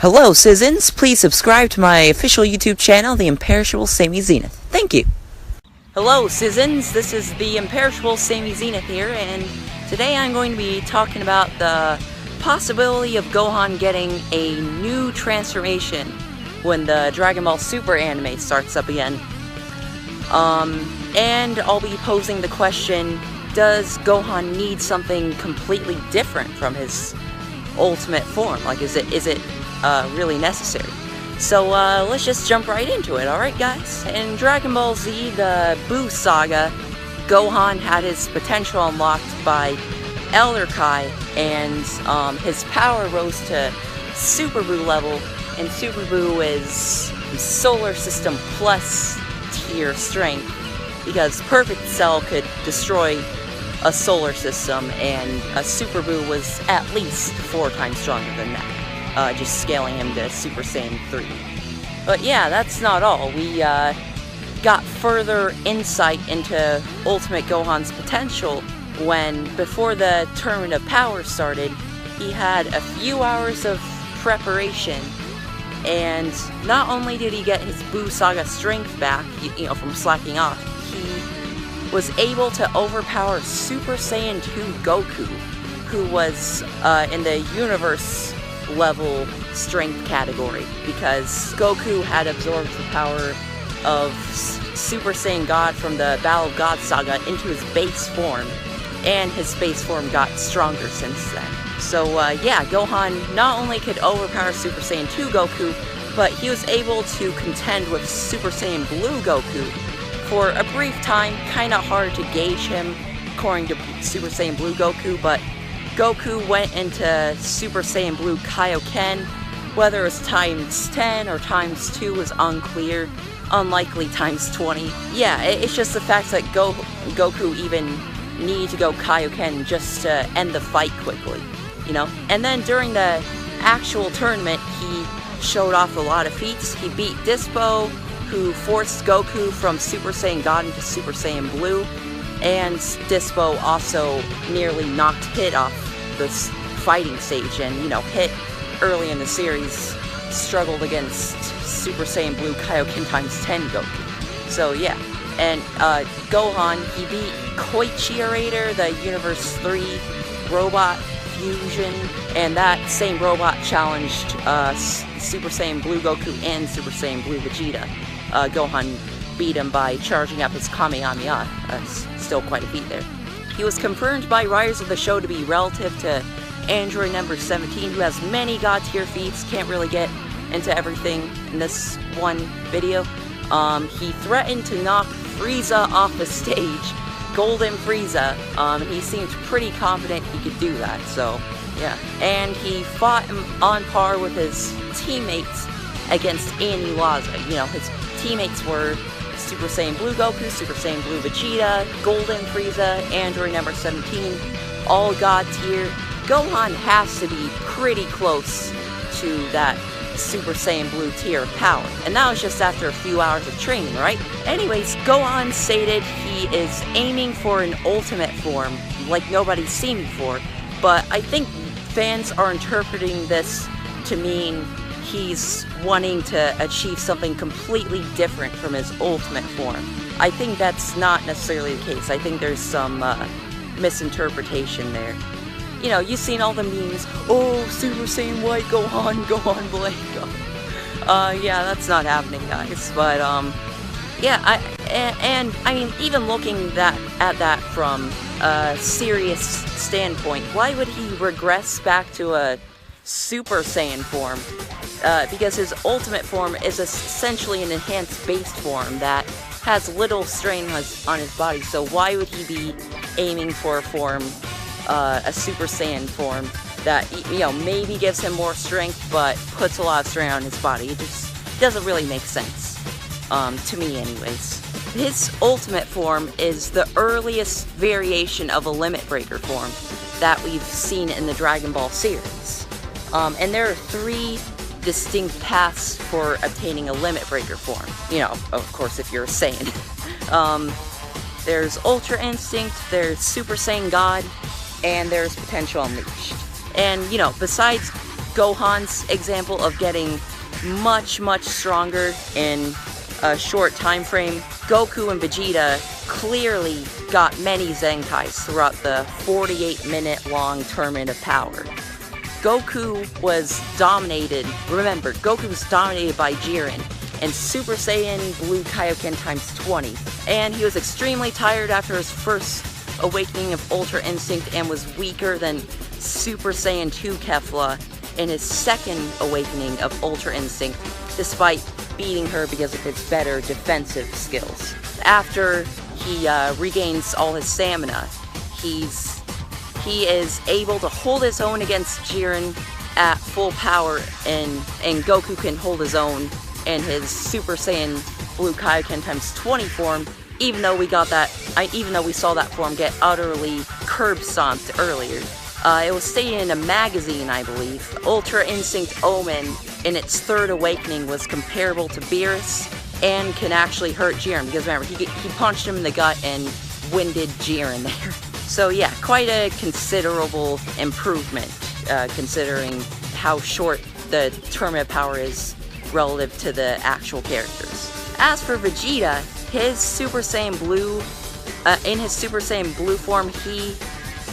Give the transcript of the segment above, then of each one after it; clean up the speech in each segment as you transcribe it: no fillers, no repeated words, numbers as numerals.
Hello, citizens. Please subscribe to my official YouTube channel, The Imperishable Sammy Zenith. Thank you. Hello, citizens. This is The Imperishable Sammy Zenith here, and today I'm going to be talking about the possibility of Gohan getting a new transformation when the Dragon Ball Super anime starts up again. And I'll be posing the question, does Gohan need something completely different from his ultimate form? Like, is it really necessary? So let's just jump right into it, alright guys? In Dragon Ball Z, the Buu Saga, Gohan had his potential unlocked by Elder Kai, and his power rose to Super Buu level, and Super Buu is Solar System Plus tier strength, because Perfect Cell could destroy a solar system, and a Super Buu was at least 4 times stronger than that, just scaling him to Super Saiyan 3. But yeah, that's not all. We got further insight into Ultimate Gohan's potential when, before the Tournament of Power started, he had a few hours of preparation, and not only did he get his Buu Saga strength back, you know, from slacking off, he was able to overpower Super Saiyan 2 Goku, who was in the universe level strength category, because Goku had absorbed the power of Super Saiyan God from the Battle of God Saga into his base form, and his base form got stronger since then. So yeah, Gohan not only could overpower Super Saiyan 2 Goku, but he was able to contend with Super Saiyan Blue Goku for a brief time. Kinda hard to gauge him according to Super Saiyan Blue Goku, but Goku went into Super Saiyan Blue Kaioken. Whether it was times 10 or times 2 was unclear. Unlikely times 20. Yeah, it's just the fact that Goku even needed to go Kaioken just to end the fight quickly, you know? And then during the actual tournament, he showed off a lot of feats. He beat Dispo, who forced Goku from Super Saiyan God into Super Saiyan Blue, and Dispo also nearly knocked Hit off this fighting stage, and, you know, Hit early in the series struggled against Super Saiyan Blue Kaioken times 10 Goku. So yeah, and Gohan, he beat Koichi, the Universe 3 robot fusion, and that same robot challenged Super Saiyan Blue Goku and Super Saiyan Blue Vegeta. Gohan beat him by charging up his Kamehameha. Still quite a feat there. He was confirmed by writers of the show to be relative to Android number 17, who has many god-tier feats. Can't really get into everything in this one video. He threatened to knock Frieza off the stage, Golden Frieza. He seemed pretty confident he could do that, so yeah. And he fought him on par with his teammates against Annie Laza. You know, his teammates were Super Saiyan Blue Goku, Super Saiyan Blue Vegeta, Golden Frieza, Android number 17, all god tier. Gohan has to be pretty close to that Super Saiyan Blue tier of power, and that was just after a few hours of training, right? Anyways, Gohan stated he is aiming for an ultimate form like nobody's seen before, but I think fans are interpreting this to mean he's wanting to achieve something completely different from his ultimate form. I think that's not necessarily the case. I think there's some misinterpretation there. You know, you've seen all the memes, oh, Super Saiyan White Gohan, Gohan Black. Yeah, that's not happening, guys. But, yeah, I mean, even looking at that from a serious standpoint, why would he regress back to a Super Saiyan form? Because his ultimate form is essentially an enhanced base form that has little strain on his body, so why would he be aiming for a form, a Super Saiyan form, that, you know, maybe gives him more strength, but puts a lot of strain on his body? It just doesn't really make sense, to me anyways. His ultimate form is the earliest variation of a Limit Breaker form that we've seen in the Dragon Ball series. And there are 3 distinct paths for obtaining a Limit Breaker form. You know, of course, if you're a Saiyan. There's Ultra Instinct, there's Super Saiyan God, and there's Potential Unleashed. And, you know, besides Gohan's example of getting much stronger in a short time frame, Goku and Vegeta clearly got many Zenkais throughout the 48-minute long tournament of power. Goku was dominated, remember, Goku was dominated by Jiren and Super Saiyan Blue Kaioken times 20. And he was extremely tired after his first awakening of Ultra Instinct and was weaker than Super Saiyan 2 Kefla in his second awakening of Ultra Instinct, despite beating her because of his better defensive skills. After he regains all his stamina, he is able to hold his own against Jiren at full power, and Goku can hold his own in his Super Saiyan Blue Kaioken times 20 form, even though we saw that form get utterly curb stomped earlier. It was stated in a magazine, I believe. Ultra Instinct Omen, in its third awakening, was comparable to Beerus and can actually hurt Jiren, because remember, he punched him in the gut and winded Jiren there. So yeah, quite a considerable improvement, considering how short the tournament power is relative to the actual characters. As for Vegeta, his Super Saiyan Blue, in his Super Saiyan Blue form, he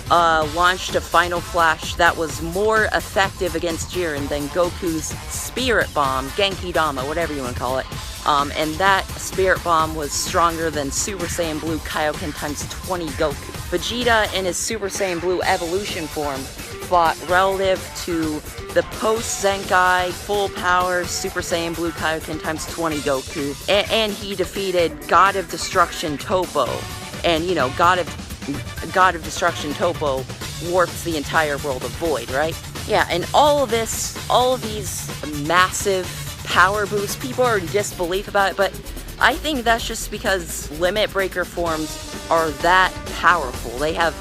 launched a Final Flash that was more effective against Jiren than Goku's Spirit Bomb, Genki Dama, whatever you want to call it. And that Spirit Bomb was stronger than Super Saiyan Blue Kaioken times 20 Goku. Vegeta in his Super Saiyan Blue evolution form fought relative to the post-Zenkai, full power Super Saiyan Blue Kaioken times 20 Goku. And he defeated God of Destruction Toppo. And you know, God of Destruction Toppo warps the entire world of Void, right? Yeah, and all of these massive power boosts, people are in disbelief about it, but I think that's just because Limit Breaker forms are that powerful. They have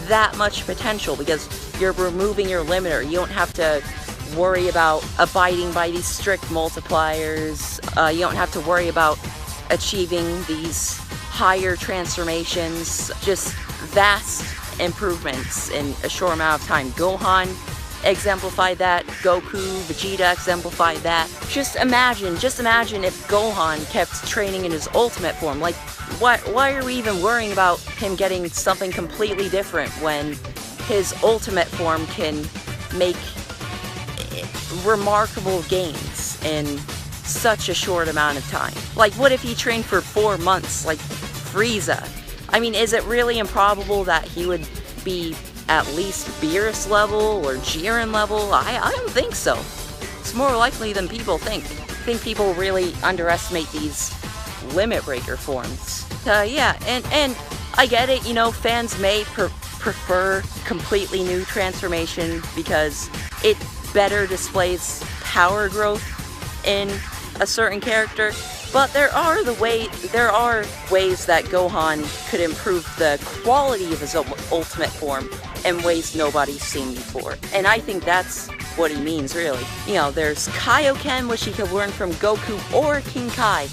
that much potential because you're removing your limiter. You don't have to worry about abiding by these strict multipliers. You don't have to worry about achieving these higher transformations. Just vast improvements in a short amount of time. Gohan exemplified that. Goku, Vegeta exemplified that. Just imagine if Gohan kept training in his ultimate form. Like, why are we even worrying about him getting something completely different when his ultimate form can make remarkable gains in such a short amount of time? Like, what if he trained for 4 months, like Frieza? I mean, is it really improbable that he would be at least Beerus level or Jiren level? I don't think so. It's more likely than people think. I think people really underestimate these Limit Breaker forms. Yeah, and I get it, you know, fans may prefer completely new transformation because it better displays power growth in a certain character. But there are ways that Gohan could improve the quality of his ultimate form in ways nobody's seen before. And I think that's what he means, really. You know, there's Kaioken, which he could learn from Goku or King Kai.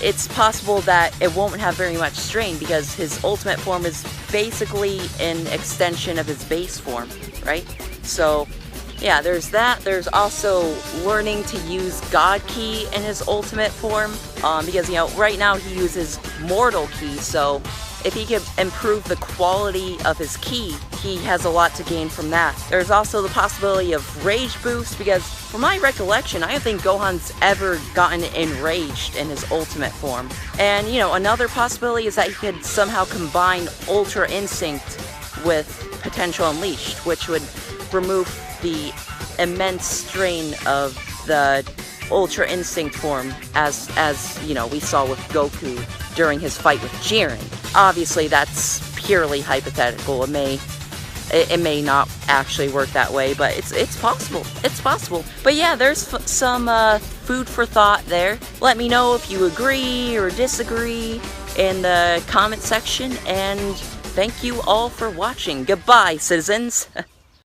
It's possible that it won't have very much strain because his ultimate form is basically an extension of his base form, right? So yeah, there's that. There's also learning to use God Ki in his ultimate form, because, you know, right now he uses Mortal Ki, so if he could improve the quality of his Ki, he has a lot to gain from that. There's also the possibility of Rage Boost, because from my recollection, I don't think Gohan's ever gotten enraged in his ultimate form. And, you know, another possibility is that he could somehow combine Ultra Instinct with Potential Unleashed, which would remove the immense strain of the Ultra Instinct form, as you know, we saw with Goku during his fight with Jiren. Obviously, that's purely hypothetical. It may not actually work that way, but it's possible. It's possible. But yeah, there's some food for thought there. Let me know if you agree or disagree in the comment section, and thank you all for watching. Goodbye, citizens.